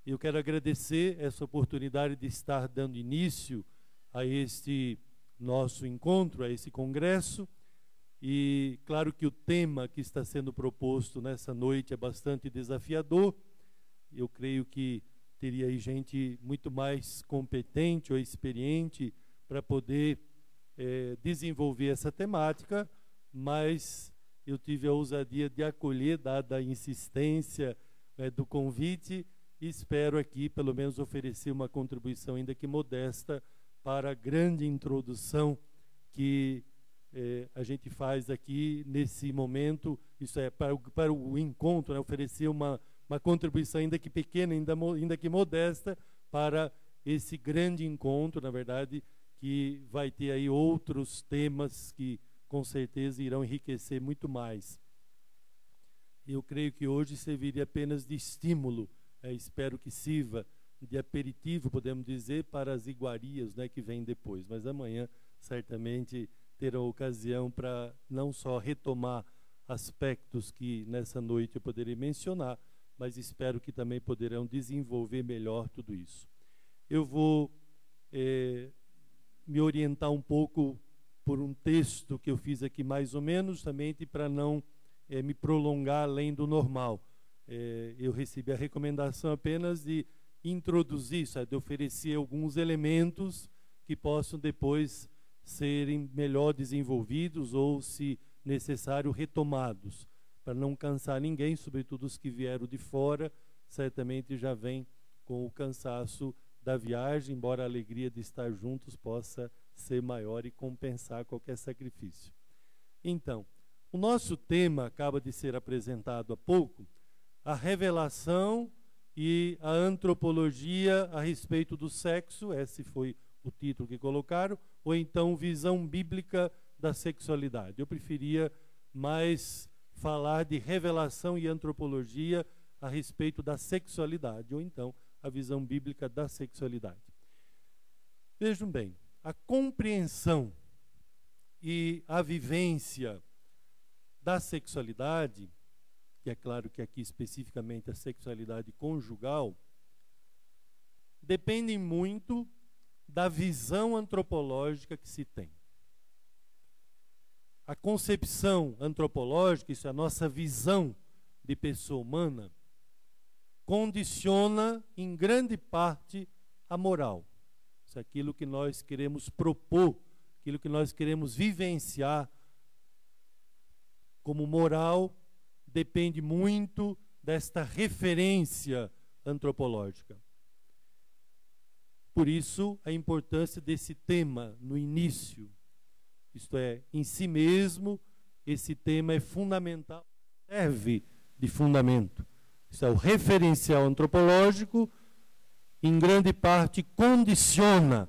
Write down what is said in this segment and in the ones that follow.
Eu quero agradecer essa oportunidade de estar dando início a este nosso encontro, a esse congresso. E claro que o tema que está sendo proposto nessa noite é bastante desafiador. Eu creio que teria aí gente muito mais competente ou experiente para poder desenvolver essa temática, mas eu tive a ousadia de acolher, dada a insistência do convite, e espero aqui, pelo menos, oferecer uma contribuição, ainda que modesta, para a grande introdução que a gente faz aqui nesse momento, isso é, para o encontro, né, oferecer uma contribuição, ainda que pequena, ainda que modesta, para esse grande encontro, na verdade, que vai ter aí outros temas que, com certeza, irão enriquecer muito mais. Eu creio que hoje serviria apenas de estímulo, espero que sirva de aperitivo, podemos dizer, para as iguarias, né, que vêm depois. Mas amanhã, certamente, terão ocasião para não só retomar aspectos que nessa noite eu poderei mencionar, mas espero que também poderão desenvolver melhor tudo isso. Eu vou me orientar um pouco por um texto que eu fiz aqui mais ou menos, também para não me prolongar além do normal. Eu recebi a recomendação apenas de introduzir, de oferecer alguns elementos que possam depois serem melhor desenvolvidos ou, se necessário, retomados, para não cansar ninguém, sobretudo os que vieram de fora, certamente já vêm com o cansaço da viagem, embora a alegria de estar juntos possa ser maior e compensar qualquer sacrifício. Então, o nosso tema acaba de ser apresentado há pouco, a revelação e a antropologia a respeito do sexo, esse foi o título que colocaram, ou então visão bíblica da sexualidade. Eu preferia mais falar de revelação e antropologia a respeito da sexualidade, ou então a visão bíblica da sexualidade. Vejam bem, a compreensão e a vivência da sexualidade, que é claro que aqui especificamente a sexualidade conjugal, dependem muito da visão antropológica que se tem. A concepção antropológica, isso é a nossa visão de pessoa humana, condiciona em grande parte a moral. Isso é aquilo que nós queremos propor, aquilo que nós queremos vivenciar como moral, depende muito desta referência antropológica. Por isso, a importância desse tema no início. Isto é, em si mesmo, esse tema é fundamental, serve de fundamento. Isso é, o referencial antropológico, em grande parte, condiciona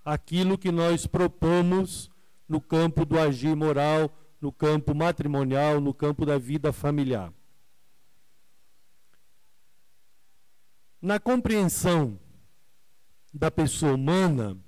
aquilo que nós propomos no campo do agir moral, no campo matrimonial, no campo da vida familiar. Na compreensão da pessoa humana,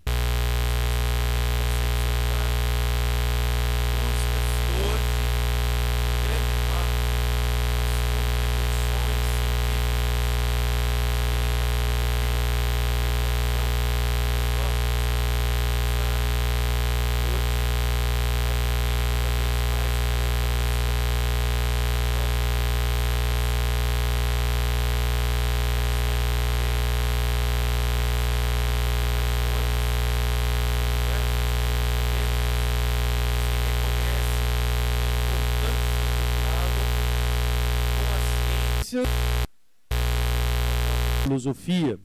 filosofia,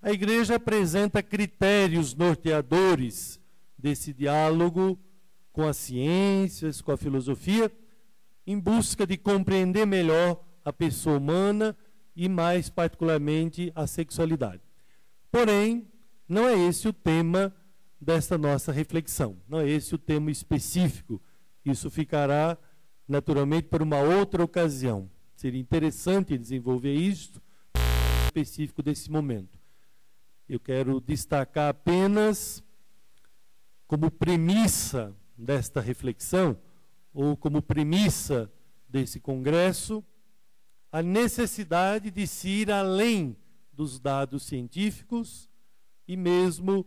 a Igreja apresenta critérios norteadores desse diálogo com as ciências, com a filosofia, em busca de compreender melhor a pessoa humana e, mais particularmente, a sexualidade. Porém, não é esse o tema desta nossa reflexão, não é esse o tema específico. Isso ficará, naturalmente, para uma outra ocasião. Seria interessante desenvolver isso específico desse momento. Eu quero destacar apenas como premissa desta reflexão, ou como premissa desse congresso, a necessidade de se ir além dos dados científicos e mesmo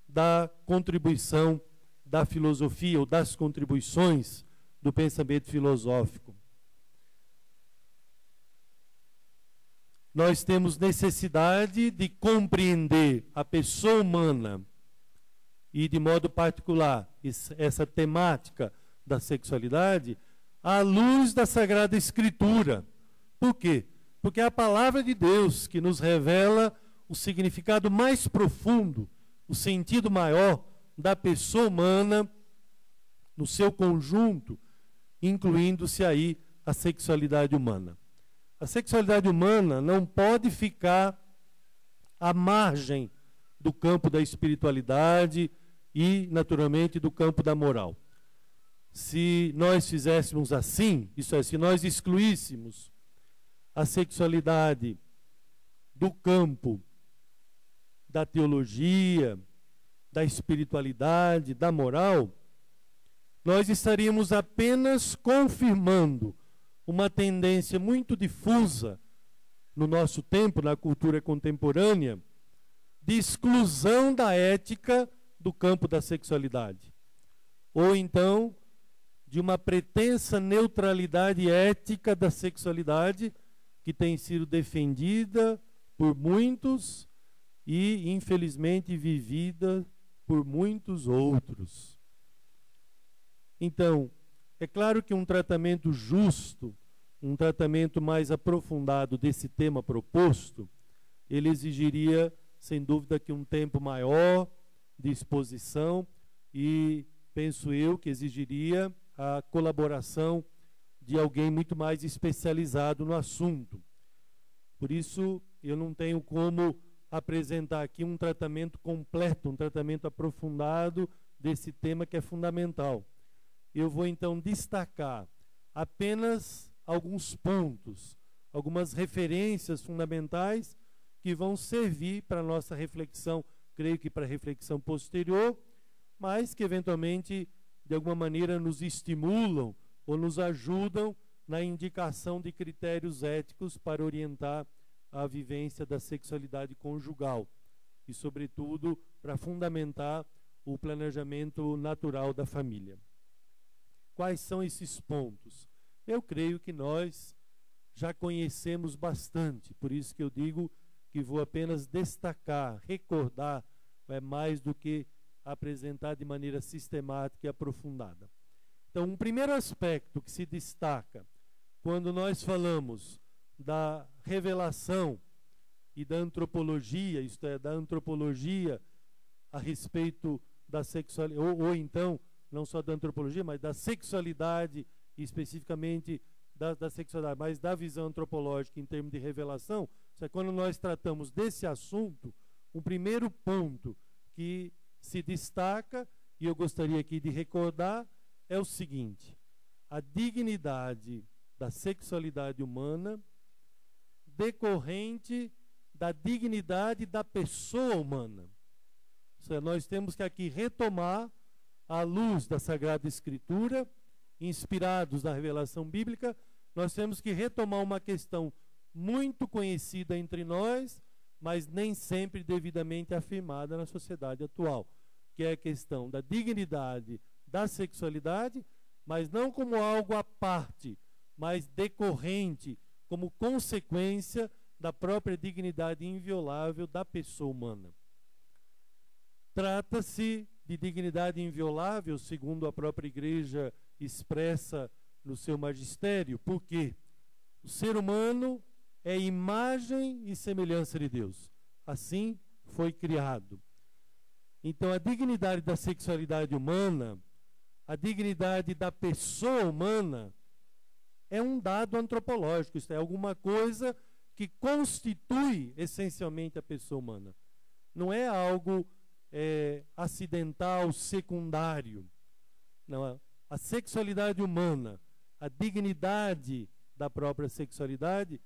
da contribuição da filosofia ou das contribuições do pensamento filosófico. Nós temos necessidade de compreender a pessoa humana e, de modo particular, essa temática da sexualidade à luz da Sagrada Escritura. Por quê? Porque é a palavra de Deus que nos revela o significado mais profundo, o sentido maior da pessoa humana no seu conjunto, incluindo-se aí a sexualidade humana. A sexualidade humana não pode ficar à margem do campo da espiritualidade e, naturalmente, do campo da moral. Se nós fizéssemos assim, isso é, se nós excluíssemos a sexualidade do campo da teologia, da espiritualidade, da moral, nós estaríamos apenas confirmando uma tendência muito difusa no nosso tempo, na cultura contemporânea, de exclusão da ética do campo da sexualidade. Ou então, de uma pretensa neutralidade ética da sexualidade que tem sido defendida por muitos e, infelizmente, vivida por muitos outros. Então, é claro que um tratamento justo, um tratamento mais aprofundado desse tema proposto, ele exigiria, sem dúvida, que um tempo maior de exposição e, penso eu, que exigiria a colaboração de alguém muito mais especializado no assunto. Por isso, eu não tenho como apresentar aqui um tratamento completo, um tratamento aprofundado desse tema que é fundamental. Eu vou então destacar apenas alguns pontos, algumas referências fundamentais que vão servir para a nossa reflexão, creio que para a reflexão posterior, mas que eventualmente, de alguma maneira, nos estimulam ou nos ajudam na indicação de critérios éticos para orientar a vivência da sexualidade conjugal e, sobretudo, para fundamentar o planejamento natural da família. Quais são esses pontos? Eu creio que nós já conhecemos bastante, por isso que eu digo que vou apenas destacar, recordar, é mais do que apresentar de maneira sistemática e aprofundada. Então, um primeiro aspecto que se destaca quando nós falamos da revelação e da antropologia, isto é, da antropologia a respeito da sexualidade, ou então, não só da antropologia, mas da sexualidade, e especificamente da sexualidade, mas da visão antropológica em termos de revelação, isso é, quando nós tratamos desse assunto, um primeiro ponto que se destaca, e eu gostaria aqui de recordar, é o seguinte: a dignidade da sexualidade humana decorrente da dignidade da pessoa humana. Ou seja, nós temos que aqui retomar, à luz da Sagrada Escritura, inspirados na revelação bíblica, nós temos que retomar uma questão muito conhecida entre nós, mas nem sempre devidamente afirmada na sociedade atual, que é a questão da dignidade da sexualidade, mas não como algo à parte, mas decorrente, como consequência da própria dignidade inviolável da pessoa humana. Trata-se de dignidade inviolável, segundo a própria Igreja expressa no seu magistério, porque o ser humano é imagem e semelhança de Deus. Assim foi criado. Então, a dignidade da sexualidade humana, a dignidade da pessoa humana, é um dado antropológico, isto é, alguma coisa que constitui essencialmente a pessoa humana. Não é algo acidental, secundário. Não, a sexualidade humana, a dignidade da própria sexualidade,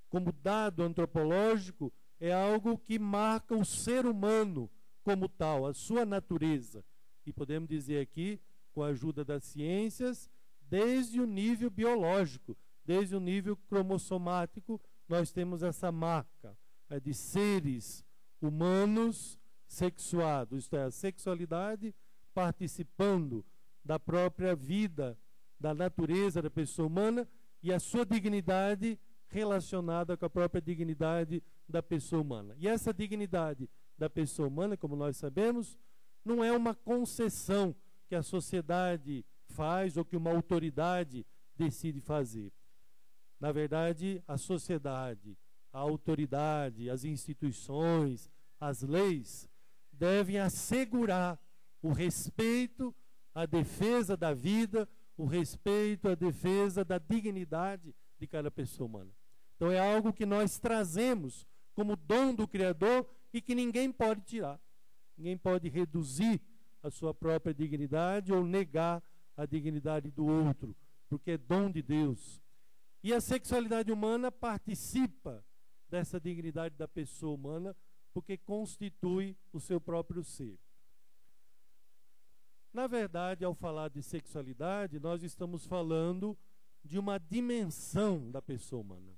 como dado antropológico, é algo que marca o ser humano como tal, a sua natureza. E podemos dizer aqui, com a ajuda das ciências, desde o nível biológico, desde o nível cromossomático, nós temos essa marca. de seres humanos sexuados, isto é, a sexualidade participando da própria vida, da natureza da pessoa humana e a sua dignidade relacionada com a própria dignidade da pessoa humana. E essa dignidade da pessoa humana, como nós sabemos, não é uma concessão que a sociedade faz ou que uma autoridade decide fazer. Na verdade, a sociedade, a autoridade, as instituições, as leis devem assegurar o respeito, a defesa da vida, o respeito, a defesa da dignidade de cada pessoa humana. Então é algo que nós trazemos como dom do Criador e que ninguém pode tirar. Ninguém pode reduzir a sua própria dignidade ou negar a dignidade do outro, porque é dom de Deus. E a sexualidade humana participa dessa dignidade da pessoa humana, porque constitui o seu próprio ser. Na verdade, ao falar de sexualidade, nós estamos falando de uma dimensão da pessoa humana,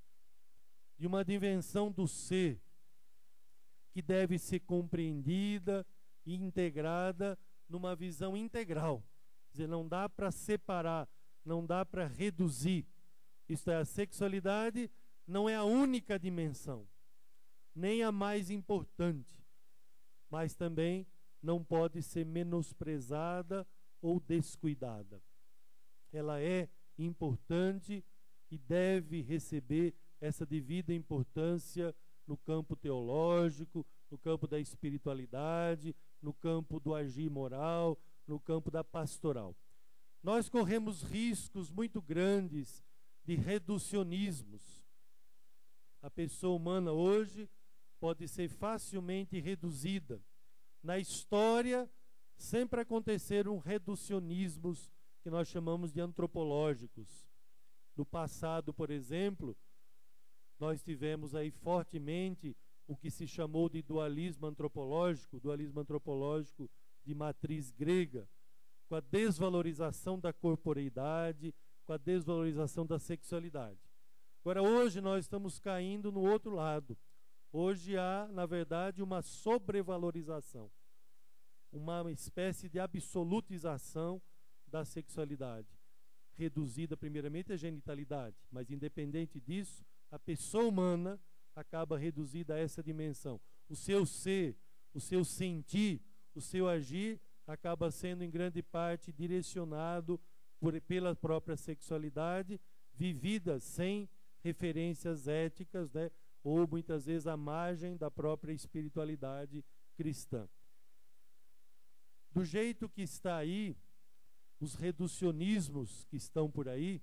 de uma dimensão do ser, que deve ser compreendida e integrada numa visão integral. Quer dizer, não dá para separar, não dá para reduzir. Isto é, a sexualidade não é a única dimensão, nem a mais importante, mas também não pode ser menosprezada ou descuidada. Ela é importante e deve receber essa devida importância no campo teológico, no campo da espiritualidade, no campo do agir moral, no campo da pastoral. Nós corremos riscos muito grandes de reducionismos. A pessoa humana hoje pode ser facilmente reduzida. Na história, sempre aconteceram reducionismos que nós chamamos de antropológicos. No passado, por exemplo, nós tivemos aí fortemente o que se chamou de dualismo antropológico de matriz grega, com a desvalorização da corporeidade, com a desvalorização da sexualidade. Agora, hoje nós estamos caindo no outro lado. Hoje há, na verdade, uma sobrevalorização, uma espécie de absolutização da sexualidade, reduzida primeiramente à genitalidade, mas independente disso, a pessoa humana acaba reduzida a essa dimensão. O seu ser, o seu sentir, o seu agir acaba sendo em grande parte direcionado pela própria sexualidade, vivida sem referências éticas, né? Ou muitas vezes à margem da própria espiritualidade cristã. Do jeito que está aí, os reducionismos que estão por aí,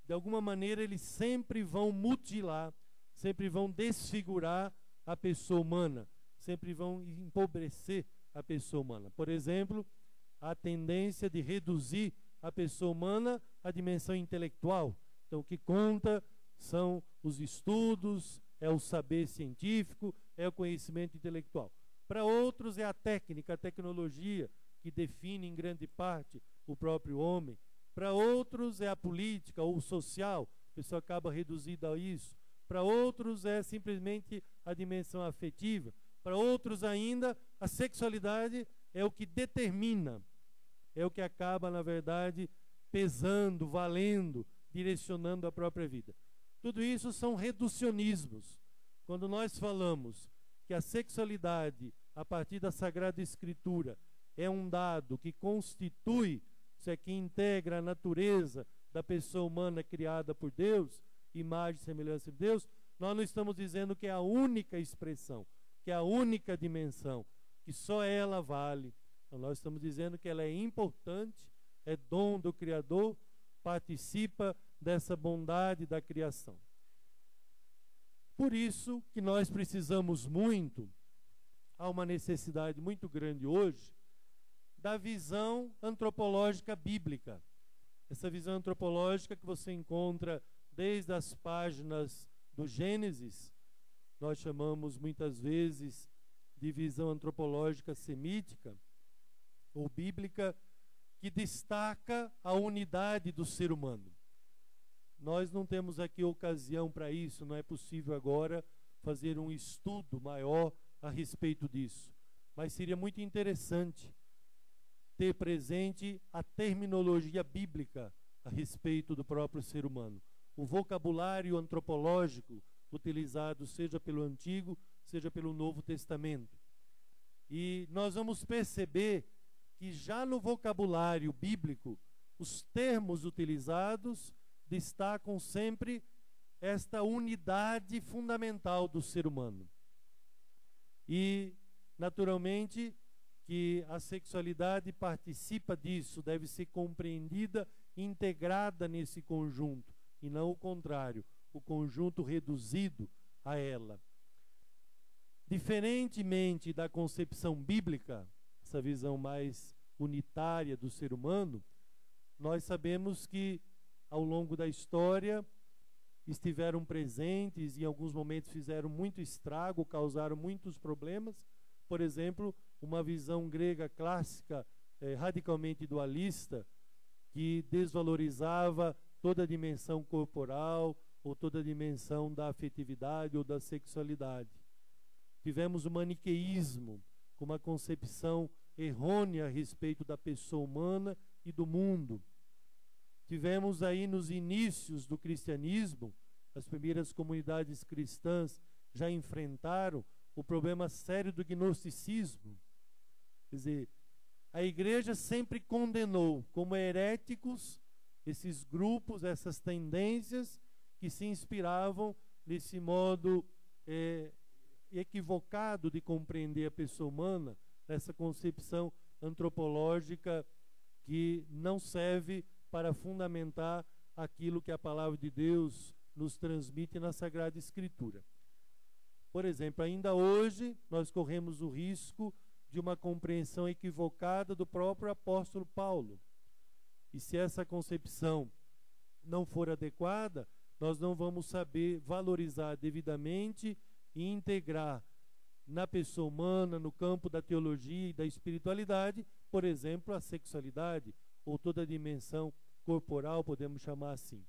de alguma maneira eles sempre vão mutilar, sempre vão desfigurar a pessoa humana, sempre vão empobrecer a pessoa humana. Por exemplo, a tendência de reduzir a pessoa humana à dimensão intelectual. Então, o que conta são os estudos, é o saber científico, é o conhecimento intelectual. Para outros é a técnica, a tecnologia, que define em grande parte o próprio homem. Para outros é a política ou o social, a pessoa acaba reduzida a isso. Para outros é simplesmente a dimensão afetiva. Para outros ainda, a sexualidade é o que determina, é o que acaba, na verdade, pesando, valendo, direcionando a própria vida. Tudo isso são reducionismos. Quando nós falamos que a sexualidade, a partir da Sagrada Escritura, é um dado que constitui, isso é, que integra a natureza da pessoa humana criada por Deus, imagem e semelhança de Deus, nós não estamos dizendo que é a única expressão, que é a única dimensão, que só ela vale. Então, nós estamos dizendo que ela é importante, é dom do Criador, participa dessa bondade da criação. Por isso que nós precisamos muito, há uma necessidade muito grande hoje, da visão antropológica bíblica. Essa visão antropológica que você encontra desde as páginas do Gênesis, nós chamamos muitas vezes de visão antropológica semítica ou bíblica, que destaca a unidade do ser humano. Nós não temos aqui ocasião para isso, não é possível agora fazer um estudo maior a respeito disso. Mas seria muito interessante ter presente a terminologia bíblica a respeito do próprio ser humano. O vocabulário antropológico utilizado seja pelo Antigo, seja pelo Novo Testamento. E nós vamos perceber que já no vocabulário bíblico, os termos utilizados destacam sempre esta unidade fundamental do ser humano. E, naturalmente, que a sexualidade participa disso, deve ser compreendida, integrada nesse conjunto, e não o contrário, o conjunto reduzido a ela. Diferentemente da concepção bíblica, essa visão mais unitária do ser humano, nós sabemos que ao longo da história estiveram presentes e em alguns momentos fizeram muito estrago, causaram muitos problemas. Por exemplo, uma visão grega clássica, radicalmente dualista, que desvalorizava toda a dimensão corporal ou toda a dimensão da afetividade ou da sexualidade. Tivemos o maniqueísmo, com uma concepção errônea a respeito da pessoa humana e do mundo. Tivemos aí nos inícios do cristianismo, as primeiras comunidades cristãs já enfrentaram o problema sério do gnosticismo. Quer dizer, a igreja sempre condenou como heréticos esses grupos, essas tendências que se inspiravam nesse modo equivocado de compreender a pessoa humana, nessa concepção antropológica que não serve para fundamentar aquilo que a palavra de Deus nos transmite na Sagrada Escritura. Por exemplo, ainda hoje nós corremos o risco de uma compreensão equivocada do próprio apóstolo Paulo. E se essa concepção não for adequada, nós não vamos saber valorizar devidamente e integrar na pessoa humana, no campo da teologia e da espiritualidade, por exemplo, a sexualidade, ou toda a dimensão corporal, podemos chamar assim.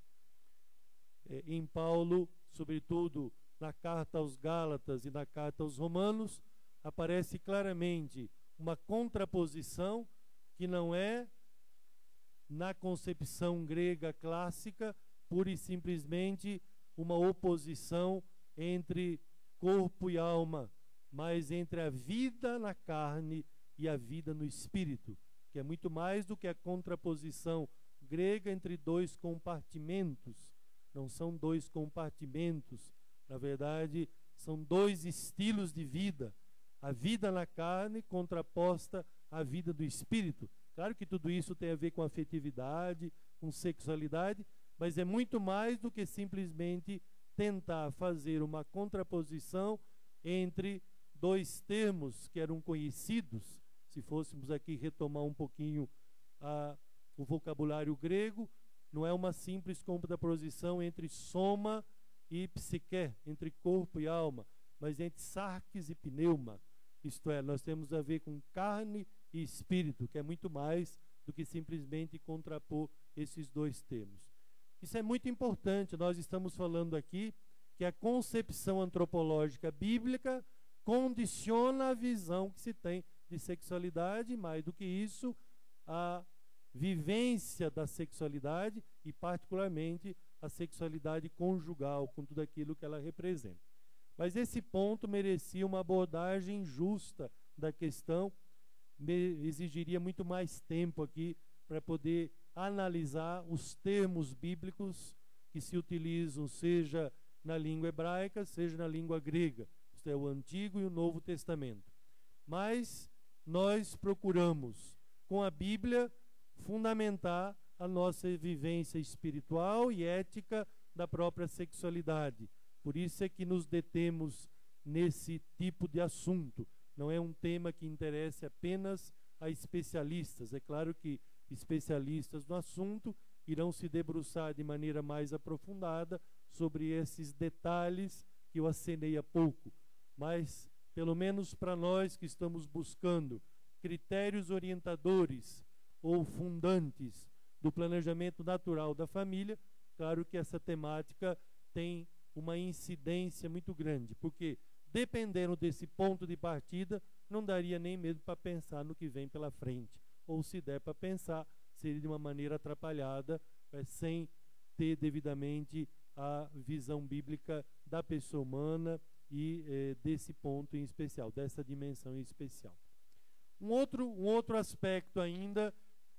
Em Paulo, sobretudo na carta aos Gálatas e na carta aos Romanos, aparece claramente uma contraposição que não é, na concepção grega clássica, pura e simplesmente uma oposição entre corpo e alma, mas entre a vida na carne e a vida no espírito, que é muito mais do que a contraposição grega entre dois compartimentos. Não são dois compartimentos, na verdade, são dois estilos de vida. A vida na carne contraposta à vida do espírito. Claro que tudo isso tem a ver com afetividade, com sexualidade, mas é muito mais do que simplesmente tentar fazer uma contraposição entre dois termos que eram conhecidos. Se fôssemos aqui retomar um pouquinho o vocabulário grego, não é uma simples contraposição entre soma e psique, entre corpo e alma, mas entre sarx e pneuma. Isto é, nós temos a ver com carne e espírito, que é muito mais do que simplesmente contrapor esses dois termos. Isso é muito importante. Nós estamos falando aqui que a concepção antropológica bíblica condiciona a visão que se tem de sexualidade, mais do que isso, a vivência da sexualidade e particularmente a sexualidade conjugal, com tudo aquilo que ela representa. Mas esse ponto merecia uma abordagem justa da questão, exigiria muito mais tempo aqui para poder analisar os termos bíblicos que se utilizam, seja na língua hebraica, seja na língua grega, isto é, o Antigo e o Novo Testamento. Mas nós procuramos, com a Bíblia, fundamentar a nossa vivência espiritual e ética da própria sexualidade. Por isso é que nos detemos nesse tipo de assunto. Não é um tema que interesse apenas a especialistas. É claro que especialistas no assunto irão se debruçar de maneira mais aprofundada sobre esses detalhes que eu acenei há pouco. Mas, pelo menos para nós que estamos buscando critérios orientadores ou fundantes do planejamento natural da família, claro que essa temática tem uma incidência muito grande, porque dependendo desse ponto de partida, não daria nem mesmo para pensar no que vem pela frente, ou se der para pensar, seria de uma maneira atrapalhada, sem ter devidamente a visão bíblica da pessoa humana e desse ponto em especial, dessa dimensão em especial. Um outro aspecto ainda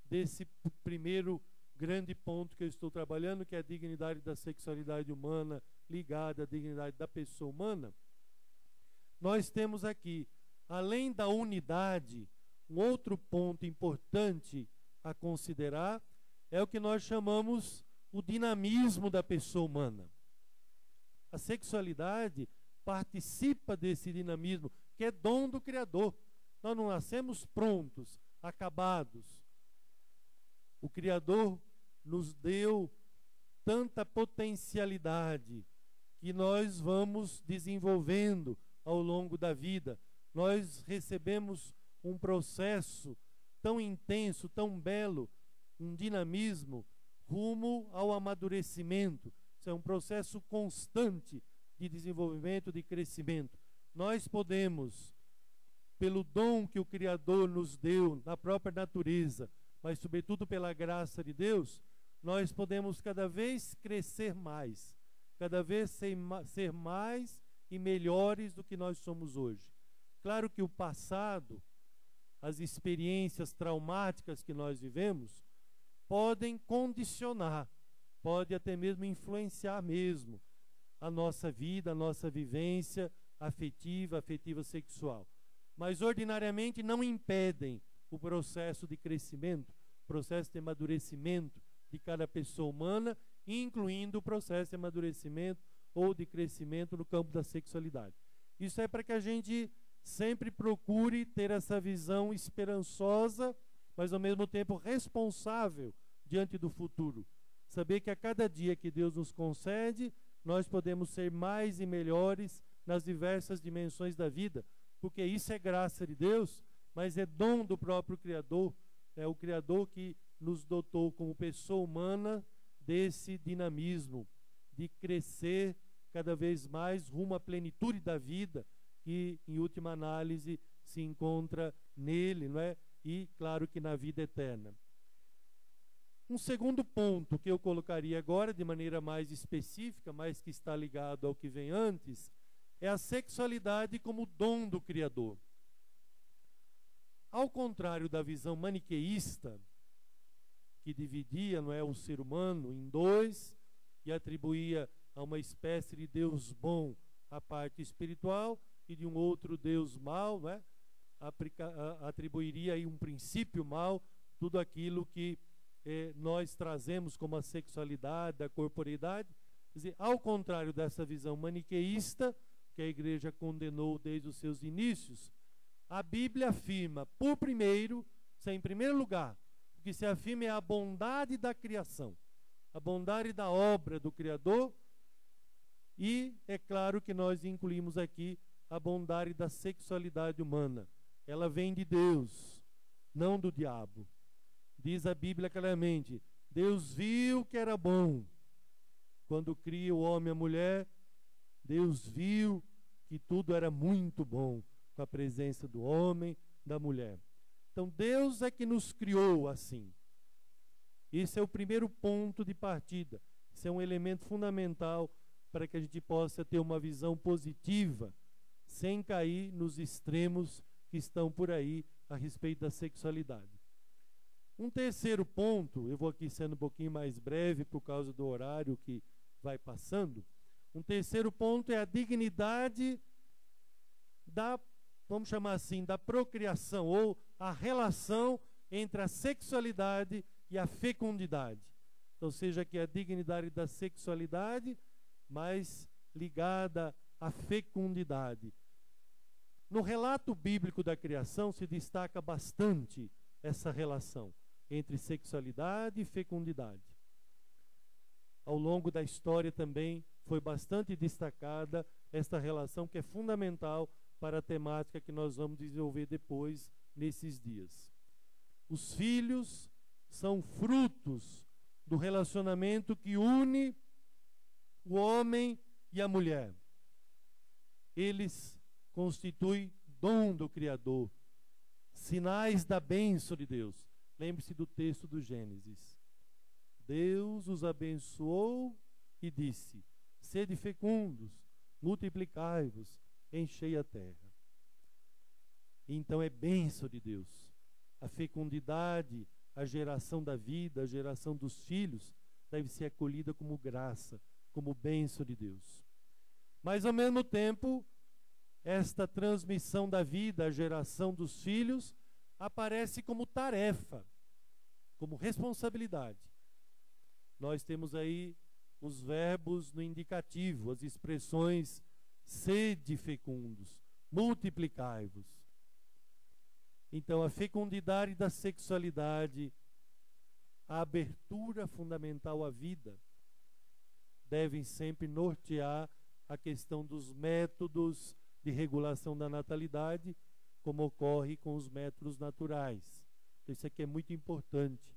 desse primeiro grande ponto que eu estou trabalhando, que é a dignidade da sexualidade humana ligada à dignidade da pessoa humana, nós temos aqui, além da unidade, um outro ponto importante a considerar é o que nós chamamos o dinamismo da pessoa humana. A sexualidade participa desse dinamismo, que é dom do Criador. Nós não nascemos prontos, acabados. O Criador nos deu tanta potencialidade que nós vamos desenvolvendo ao longo da vida. Nós recebemos um processo tão intenso, tão belo, um dinamismo rumo ao amadurecimento. Isso é um processo constante de desenvolvimento, de crescimento. Nós podemos, pelo dom que o Criador nos deu na própria natureza, mas sobretudo pela graça de Deus, nós podemos cada vez crescer mais, cada vez ser mais e melhores do que nós somos hoje. Claro que o passado, as experiências traumáticas que nós vivemos, podem condicionar, pode até mesmo influenciar mesmo a nossa vida, a nossa vivência afetiva sexual. Mas ordinariamente não impedem o processo de crescimento, o processo de amadurecimento de cada pessoa humana, incluindo o processo de amadurecimento ou de crescimento no campo da sexualidade. Isso é para que a gente sempre procure ter essa visão esperançosa, mas ao mesmo tempo responsável diante do futuro. Saber que a cada dia que Deus nos concede, nós podemos ser mais e melhores nas diversas dimensões da vida, porque isso é graça de Deus, mas é dom do próprio Criador. É o Criador que nos dotou como pessoa humana desse dinamismo, de crescer cada vez mais rumo à plenitude da vida, que em última análise se encontra nele, não é? E claro que na vida eterna. Um segundo ponto que eu colocaria agora de maneira mais específica, mas que está ligado ao que vem antes, é a sexualidade como dom do Criador. Ao contrário da visão maniqueísta, que dividia, não é, o ser humano em dois e atribuía a uma espécie de Deus bom a parte espiritual e de um outro Deus mau, não é? Atribuiria aí um princípio mau, tudo aquilo que nós trazemos como a sexualidade, a corporeidade. Quer dizer, ao contrário dessa visão maniqueísta, que a igreja condenou desde os seus inícios, a Bíblia afirma, em primeiro lugar, o que se afirma é a bondade da criação, a bondade da obra do Criador, e é claro que nós incluímos aqui a bondade da sexualidade humana. Ela vem de Deus, não do diabo. Diz a Bíblia claramente, Deus viu que era bom. Quando cria o homem e a mulher, Deus viu que tudo era muito bom, com a presença do homem, da mulher. Então Deus é que nos criou assim. Esse é o primeiro ponto de partida. Esse é um elemento fundamental para que a gente possa ter uma visão positiva, sem cair nos extremos que estão por aí a respeito da sexualidade. Um terceiro ponto, eu vou aqui sendo um pouquinho mais breve por causa do horário que vai passando. Um terceiro ponto é a dignidade da, vamos chamar assim, da procriação, ou a relação entre a sexualidade e a fecundidade. Ou seja, que a dignidade da sexualidade, mas ligada à fecundidade. No relato bíblico da criação se destaca bastante essa relação entre sexualidade e fecundidade. Ao longo da história também foi bastante destacada esta relação, que é fundamental para a temática que nós vamos desenvolver depois nesses dias. Os filhos são frutos do relacionamento que une o homem e a mulher, eles constituem dom do Criador, sinais da bênção de Deus. Lembre-se do texto do Gênesis. Deus os abençoou e disse: sede fecundos, multiplicai-vos, enchei a terra. Então é bênção de Deus. A fecundidade, a geração da vida, a geração dos filhos, deve ser acolhida como graça, como bênção de Deus. Mas ao mesmo tempo, esta transmissão da vida, a geração dos filhos, aparece como tarefa, como responsabilidade. Nós temos aí os verbos no indicativo, as expressões sede fecundos, multiplicai-vos. Então, a fecundidade da sexualidade, a abertura fundamental à vida, devem sempre nortear a questão dos métodos de regulação da natalidade, como ocorre com os métodos naturais. Então, isso aqui é muito importante.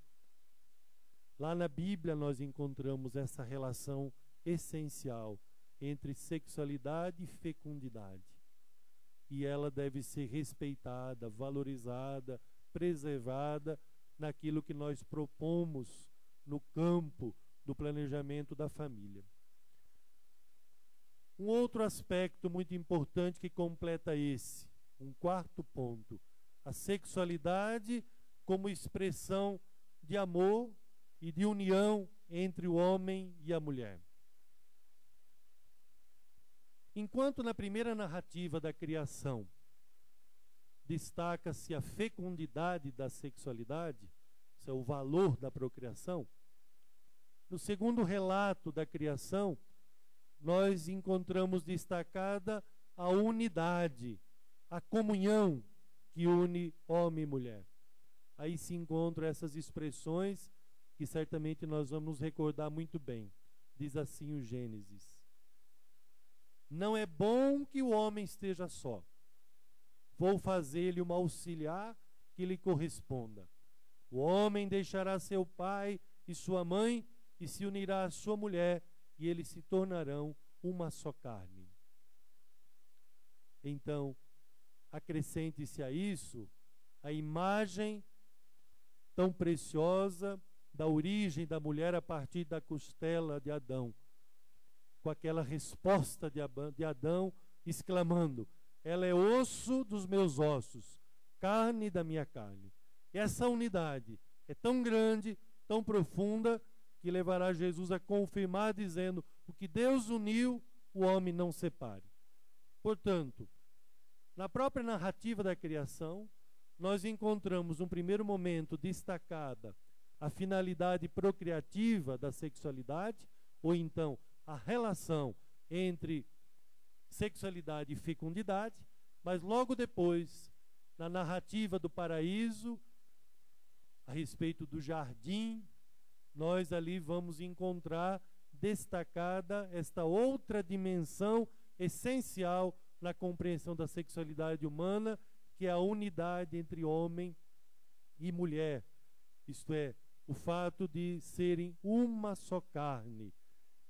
Lá na Bíblia nós encontramos essa relação essencial entre sexualidade e fecundidade. E ela deve ser respeitada, valorizada, preservada naquilo que nós propomos no campo do planejamento da família. Um outro aspecto muito importante que completa esse, um quarto ponto, a sexualidade como expressão de amor e de união entre o homem e a mulher. Enquanto na primeira narrativa da criação destaca-se a fecundidade da sexualidade, isso é o valor da procriação, no segundo relato da criação, nós encontramos destacada a unidade, a comunhão que une homem e mulher. Aí se encontram essas expressões que certamente nós vamos nos recordar muito bem. Diz assim o Gênesis: não é bom que o homem esteja só. Vou fazer-lhe uma auxiliar que lhe corresponda. O homem deixará seu pai e sua mãe e se unirá à sua mulher, e eles se tornarão uma só carne. Então, acrescente-se a isso a imagem tão preciosa da origem da mulher a partir da costela de Adão, com aquela resposta de Adão exclamando: ela é osso dos meus ossos, carne da minha carne. E essa unidade é tão grande, tão profunda, que levará Jesus a confirmar dizendo: o que Deus uniu, o homem não separe. Portanto, na própria narrativa da criação, nós encontramos um primeiro momento destacada a finalidade procriativa da sexualidade, ou então a relação entre sexualidade e fecundidade, mas logo depois, na narrativa do paraíso, a respeito do jardim, nós ali vamos encontrar destacada esta outra dimensão essencial na compreensão da sexualidade humana, que é a unidade entre homem e mulher, isto é, o fato de serem uma só carne.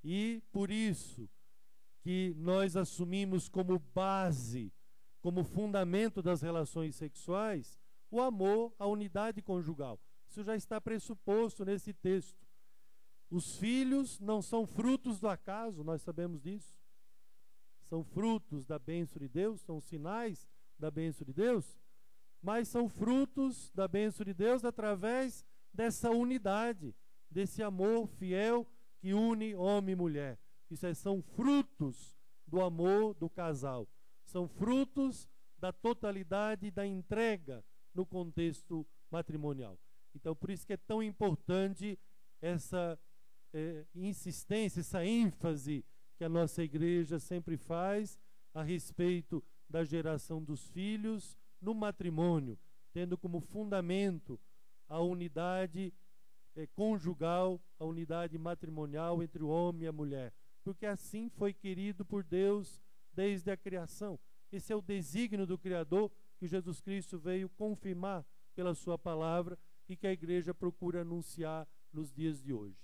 E por isso que nós assumimos como base, como fundamento das relações sexuais, o amor, a unidade conjugal. Isso já está pressuposto nesse texto. Os filhos não são frutos do acaso, nós sabemos disso. São frutos da bênção de Deus, são sinais da bênção de Deus, mas são frutos da bênção de Deus através dessa unidade, desse amor fiel que une homem e mulher. Isso são frutos do amor do casal, são frutos da totalidade da entrega no contexto matrimonial. Então, por isso que é tão importante essa insistência, essa ênfase que a nossa igreja sempre faz a respeito da geração dos filhos no matrimônio, tendo como fundamento a unidade conjugal, a unidade matrimonial entre o homem e a mulher, porque assim foi querido por Deus desde a criação. Esse é o desígnio do Criador que Jesus Cristo veio confirmar pela sua palavra e que a igreja procura anunciar nos dias de hoje.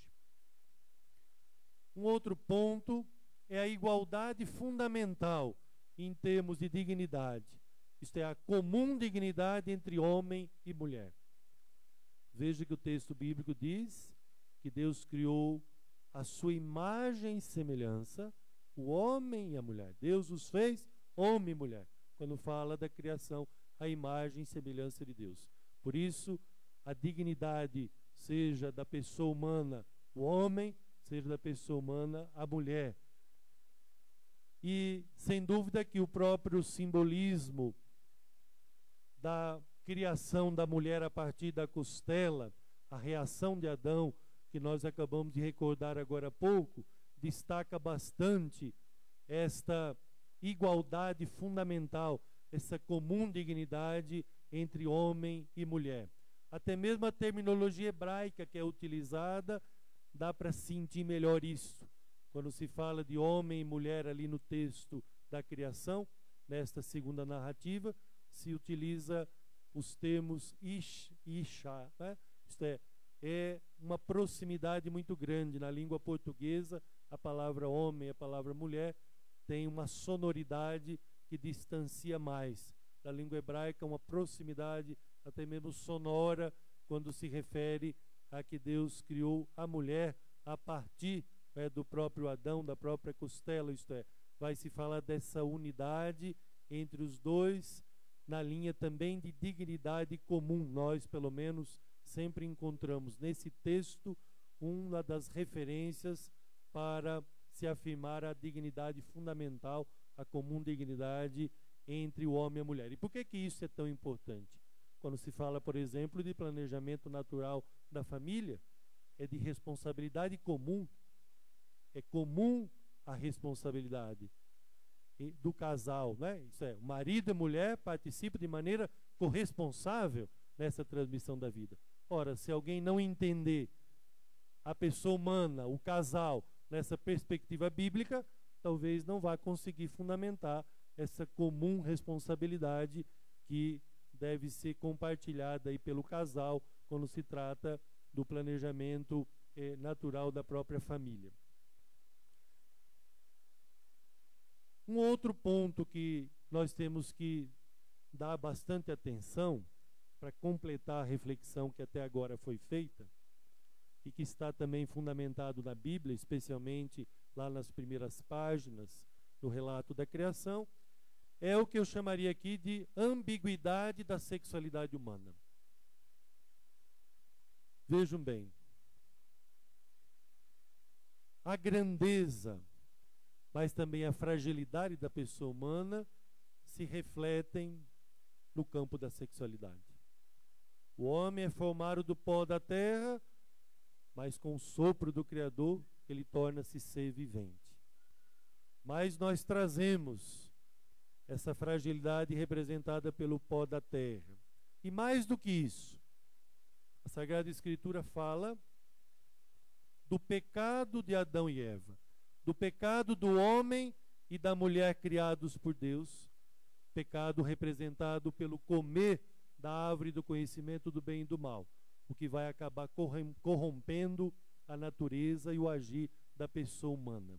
Um outro ponto é a igualdade fundamental em termos de dignidade. Isto é, a comum dignidade entre homem e mulher. Veja que o texto bíblico diz que Deus criou a sua imagem e semelhança, o homem e a mulher. Deus os fez homem e mulher, quando fala da criação, a imagem e semelhança de Deus. Por isso, a dignidade, seja da pessoa humana o homem, seja da pessoa humana a mulher. E, sem dúvida, que o próprio simbolismo da criação da mulher a partir da costela, a reação de Adão, que nós acabamos de recordar agora há pouco, destaca bastante esta igualdade fundamental, essa comum dignidade entre homem e mulher. Até mesmo a terminologia hebraica que é utilizada, dá para sentir melhor isso. Quando se fala de homem e mulher ali no texto da criação, nesta segunda narrativa, se utiliza os termos ish e isha, né? Isto é uma proximidade muito grande. Na língua portuguesa, a palavra homem e a palavra mulher tem uma sonoridade que distancia mais. Da língua hebraica, uma proximidade até mesmo sonora, quando se refere a que Deus criou a mulher a partir do próprio Adão, da própria costela. Isto é, vai se falar dessa unidade entre os dois, na linha também de dignidade comum. Nós, pelo menos, sempre encontramos nesse texto uma das referências para se afirmar a dignidade fundamental, a comum dignidade entre o homem e a mulher. E por que isso é tão importante? Quando se fala, por exemplo, de planejamento natural da família, é de responsabilidade comum. É comum a responsabilidade do casal, né? Isso é, o marido e a mulher participam de maneira corresponsável nessa transmissão da vida. Ora, se alguém não entender a pessoa humana, o casal, nessa perspectiva bíblica, talvez não vá conseguir fundamentar essa comum responsabilidade que deve ser compartilhada aí pelo casal quando se trata do planejamento natural da própria família. Um outro ponto que nós temos que dar bastante atenção para completar a reflexão que até agora foi feita e que está também fundamentado na Bíblia, especialmente lá nas primeiras páginas do relato da criação, é o que eu chamaria aqui de ambiguidade da sexualidade humana. Vejam bem, a grandeza, mas também a fragilidade da pessoa humana se refletem no campo da sexualidade. O homem é formado do pó da terra, mas com o sopro do Criador ele torna-se ser vivente. Mas nós trazemos essa fragilidade representada pelo pó da terra. E mais do que isso, a Sagrada Escritura fala do pecado de Adão e Eva, do pecado do homem e da mulher criados por Deus, pecado representado pelo comer da árvore do conhecimento do bem e do mal, o que vai acabar corrompendo a natureza e o agir da pessoa humana.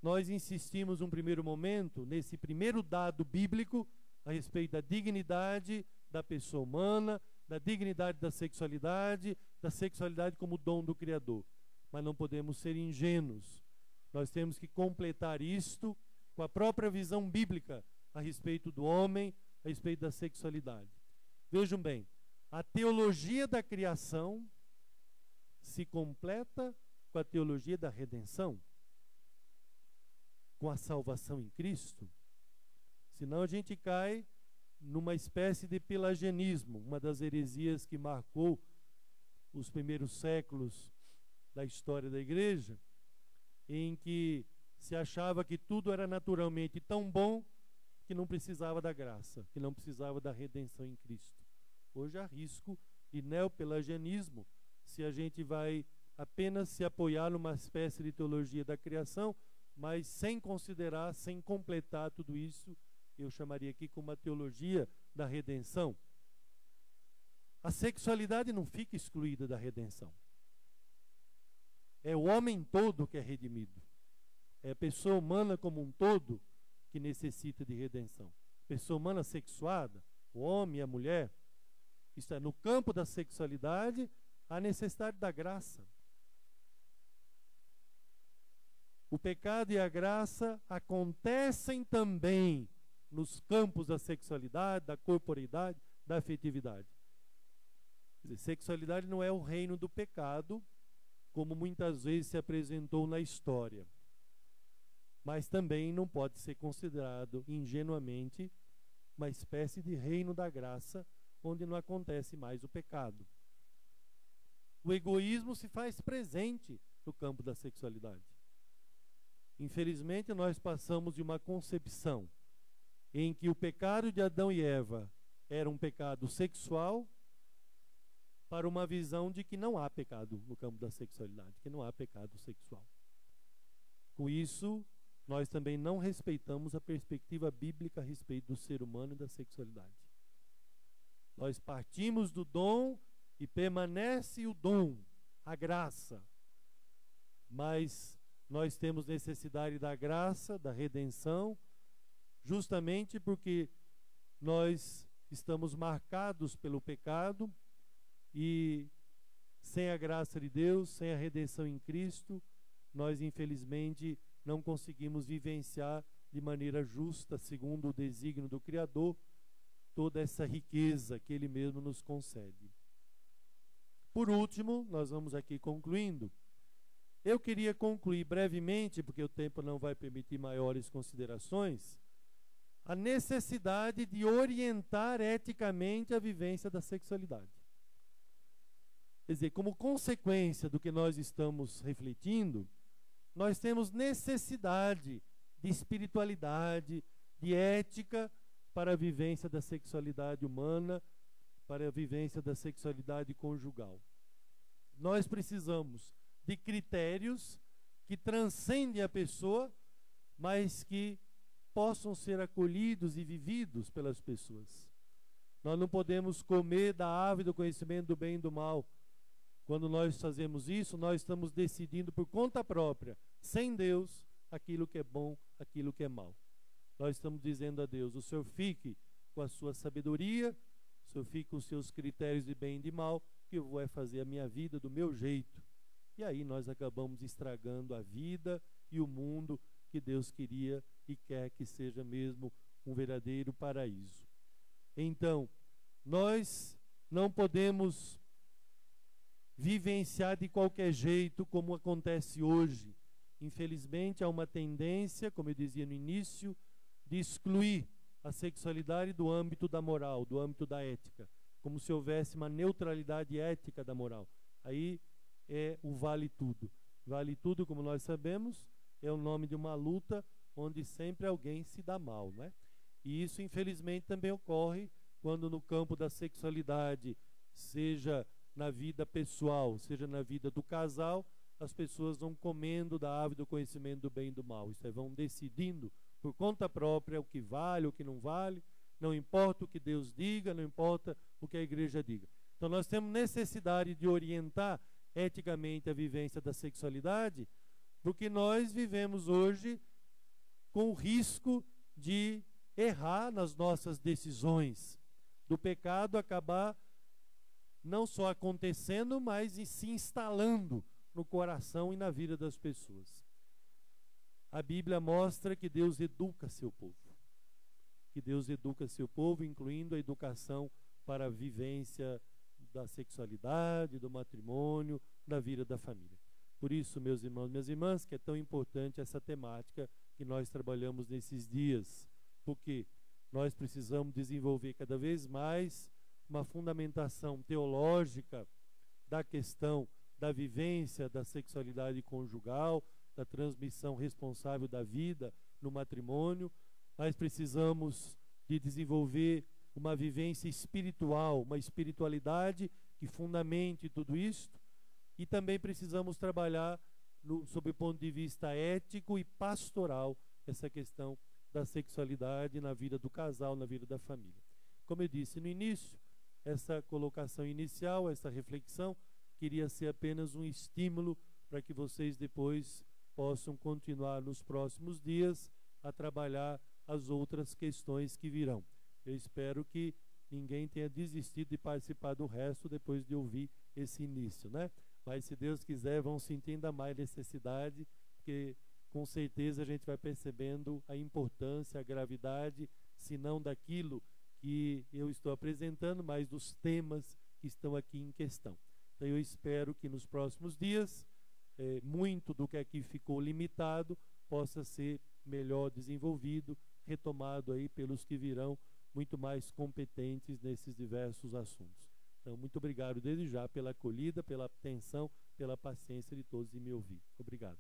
Nós insistimos num primeiro momento, nesse primeiro dado bíblico, a respeito da dignidade da pessoa humana, da dignidade da sexualidade como dom do Criador. Mas não podemos ser ingênuos. Nós temos que completar isto com a própria visão bíblica a respeito do homem, a respeito da sexualidade. Vejam bem, a teologia da criação se completa com a teologia da redenção, com a salvação em Cristo. Senão a gente cai numa espécie de pelagianismo, uma das heresias que marcou os primeiros séculos da história da igreja, em que se achava que tudo era naturalmente tão bom que não precisava da graça, que não precisava da redenção em Cristo. Hoje há risco de neopelagianismo se a gente vai apenas se apoiar numa espécie de teologia da criação, mas sem considerar, sem completar tudo isso, eu chamaria aqui como uma teologia da redenção. A sexualidade não fica excluída da redenção. É o homem todo que é redimido. É a pessoa humana como um todo que necessita de redenção. Pessoa humana sexuada, o homem e a mulher, isto é, no campo da sexualidade, há necessidade da graça. O pecado e a graça acontecem também nos campos da sexualidade, da corporeidade, da afetividade. Quer dizer, sexualidade não é o reino do pecado, como muitas vezes se apresentou na história. Mas também não pode ser considerado ingenuamente uma espécie de reino da graça, onde não acontece mais o pecado. O egoísmo se faz presente no campo da sexualidade. Infelizmente, nós passamos de uma concepção em que o pecado de Adão e Eva era um pecado sexual para uma visão de que não há pecado no campo da sexualidade, que não há pecado sexual. Com isso, nós também não respeitamos a perspectiva bíblica a respeito do ser humano e da sexualidade. Nós partimos do dom e permanece o dom, a graça. Mas nós temos necessidade da graça, da redenção, justamente porque nós estamos marcados pelo pecado e sem a graça de Deus, sem a redenção em Cristo, nós infelizmente não conseguimos vivenciar de maneira justa, segundo o desígnio do Criador, toda essa riqueza que Ele mesmo nos concede. Por último, nós vamos aqui concluindo. Eu queria concluir brevemente, porque o tempo não vai permitir maiores considerações, a necessidade de orientar eticamente a vivência da sexualidade. Quer dizer, como consequência do que nós estamos refletindo, nós temos necessidade de espiritualidade, de ética para a vivência da sexualidade humana, para a vivência da sexualidade conjugal. Nós precisamos de critérios que transcendem a pessoa, mas que possam ser acolhidos e vividos pelas pessoas. Nós não podemos comer da árvore do conhecimento do bem e do mal. Quando nós fazemos isso, nós estamos decidindo por conta própria, sem Deus, aquilo que é bom, aquilo que é mal. Nós estamos dizendo a Deus: o Senhor fique com a sua sabedoria, o Senhor fique com os seus critérios de bem e de mal, que eu vou fazer a minha vida do meu jeito. E aí nós acabamos estragando a vida e o mundo que Deus queria e quer que seja mesmo um verdadeiro paraíso. Então, nós não podemos vivenciar de qualquer jeito como acontece hoje. Infelizmente, há uma tendência, como eu dizia no início, de excluir a sexualidade do âmbito da moral, do âmbito da ética, como se houvesse uma neutralidade ética da moral. Aí é o vale tudo. Vale tudo, como nós sabemos, é o nome de uma luta onde sempre alguém se dá mal, não é? E isso, infelizmente, também ocorre quando no campo da sexualidade, seja na vida pessoal, seja na vida do casal, as pessoas vão comendo da árvore do conhecimento do bem e do mal. Isso é, vão decidindo por conta própria o que vale, o que não vale, não importa o que Deus diga, não importa o que a igreja diga. Então nós temos necessidade de orientar eticamente a vivência da sexualidade, porque nós vivemos hoje com o risco de errar nas nossas decisões, do pecado acabar não só acontecendo, mas se instalando no coração e na vida das pessoas. A Bíblia mostra que Deus educa seu povo. Que Deus educa seu povo, incluindo a educação para a vivência da sexualidade, do matrimônio, da vida da família. Por isso, meus irmãos e minhas irmãs, que é tão importante essa temática que nós trabalhamos nesses dias, porque nós precisamos desenvolver cada vez mais uma fundamentação teológica da questão da vivência da sexualidade conjugal, da transmissão responsável da vida no matrimônio. Nós precisamos de desenvolver uma vivência espiritual, uma espiritualidade que fundamente tudo isto, e também precisamos trabalhar sob o ponto de vista ético e pastoral essa questão da sexualidade na vida do casal, na vida da família. Como eu disse no início, essa colocação inicial, essa reflexão, queria ser apenas um estímulo para que vocês depois possam continuar nos próximos dias a trabalhar as outras questões que virão. Eu espero que ninguém tenha desistido de participar do resto depois de ouvir esse início, né? Mas, se Deus quiser, vão sentir ainda mais necessidade, porque com certeza a gente vai percebendo a importância, a gravidade, se não daquilo que eu estou apresentando, mas dos temas que estão aqui em questão. Então, eu espero que nos próximos dias, muito do que aqui ficou limitado possa ser melhor desenvolvido, retomado aí pelos que virão muito mais competentes nesses diversos assuntos. Então, muito obrigado desde já pela acolhida, pela atenção, pela paciência de todos em me ouvir. Obrigado.